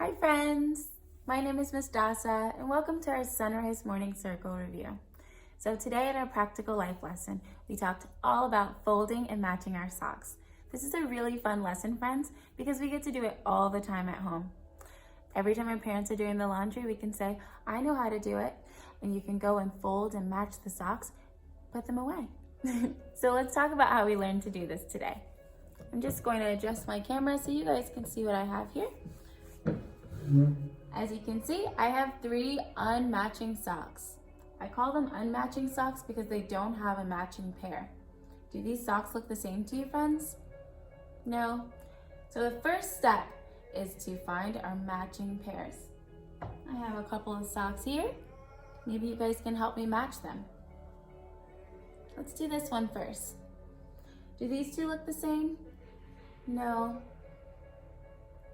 Hi friends, my name is Miss Hadassah and welcome to our Sunrise Morning Circle Review. So today in our Practical Life lesson, we talked all about folding and matching our socks. This is a really fun lesson, friends, because we get to do it all the time at home. Every time our parents are doing the laundry, we can say, I know how to do it, and you can go and fold and match the socks, put them away. So let's talk about how we learned to do this today. I'm just going to adjust my camera so you guys can see what I have here. As you can see, I have 3 unmatching socks. I call them unmatching socks because they don't have a matching pair. Do these socks look the same to you, friends? No. So the first step is to find our matching pairs. I have a couple of socks here. Maybe you guys can help me match them. Let's do this one first. Do these 2 look the same? No.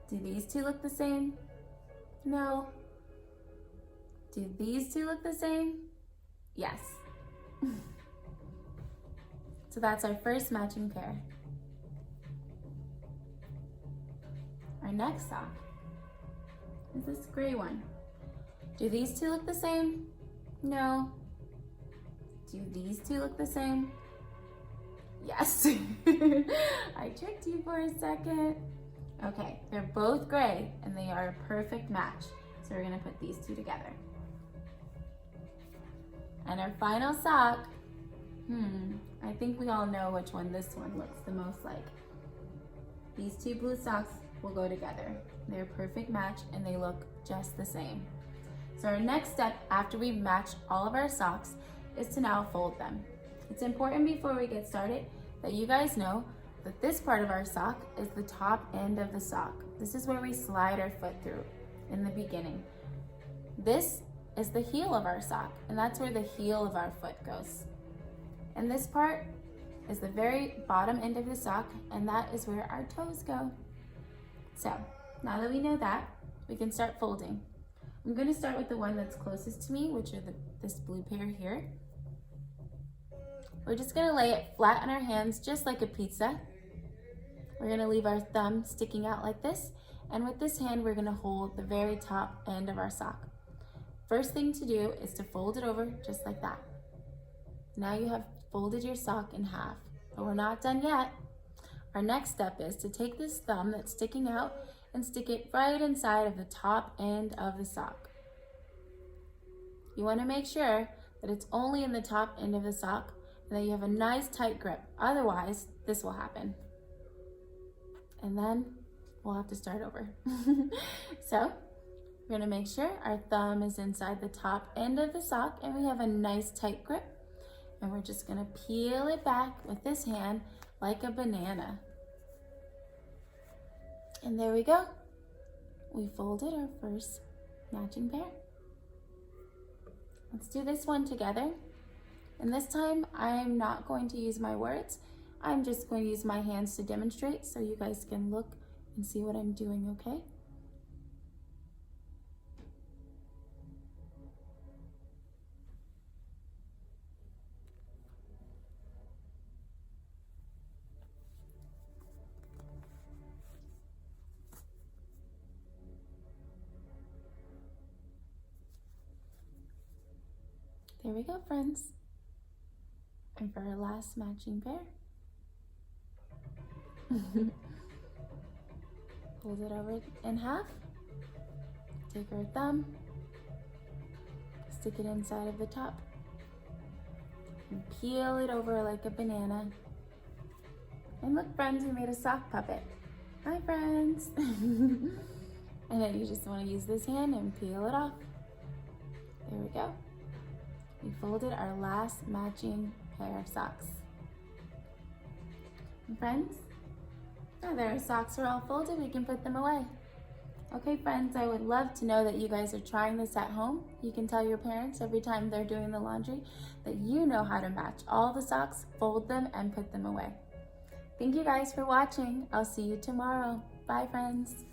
Do these 2 look the same? No. Do these 2 look the same? Yes. So that's our first matching pair. Our next sock is this gray one. Do these 2 look the same? No. Do these 2 look the same? Yes. I tricked you for a second. Okay, they're both gray and they are a perfect match. So we're gonna put these 2 together. And our final sock, I think we all know which one this one looks the most like. These 2 blue socks will go together. They're a perfect match and they look just the same. So our next step after we've matched all of our socks is to now fold them. It's important before we get started that you guys know that this part of our sock is the top end of the sock. This is where we slide our foot through in the beginning. This is the heel of our sock, and that's where the heel of our foot goes. And this part is the very bottom end of the sock, and that is where our toes go. So now that we know that, we can start folding. I'm going to start with the one that's closest to me, which are this blue pair here. We're just gonna lay it flat on our hands, just like a pizza. We're gonna leave our thumb sticking out like this, and with this hand, we're gonna hold the very top end of our sock. First thing to do is to fold it over just like that. Now you have folded your sock in half, but we're not done yet. Our next step is to take this thumb that's sticking out and stick it right inside of the top end of the sock. You wanna make sure that it's only in the top end of the sock and that you have a nice tight grip. Otherwise, this will happen. And then we'll have to start over. So we're gonna make sure our thumb is inside the top end of the sock and we have a nice tight grip. And we're just gonna peel it back with this hand like a banana. And there we go. We folded our first matching pair. Let's do this one together. And this time, I'm not going to use my words. I'm just going to use my hands to demonstrate so you guys can look and see what I'm doing, okay? There we go, friends. And for our last matching pair, fold it over in half, take our thumb, stick it inside of the top, and peel it over like a banana. And look, friends, we made a sock puppet. Hi, friends. And then you just want to use this hand and peel it off. There we go. We folded our last matching pair of socks. And friends, now that our socks are all folded, we can put them away. Okay, friends, I would love to know that you guys are trying this at home. You can tell your parents every time they're doing the laundry that you know how to match all the socks, fold them, and put them away. Thank you guys for watching. I'll see you tomorrow. Bye, friends.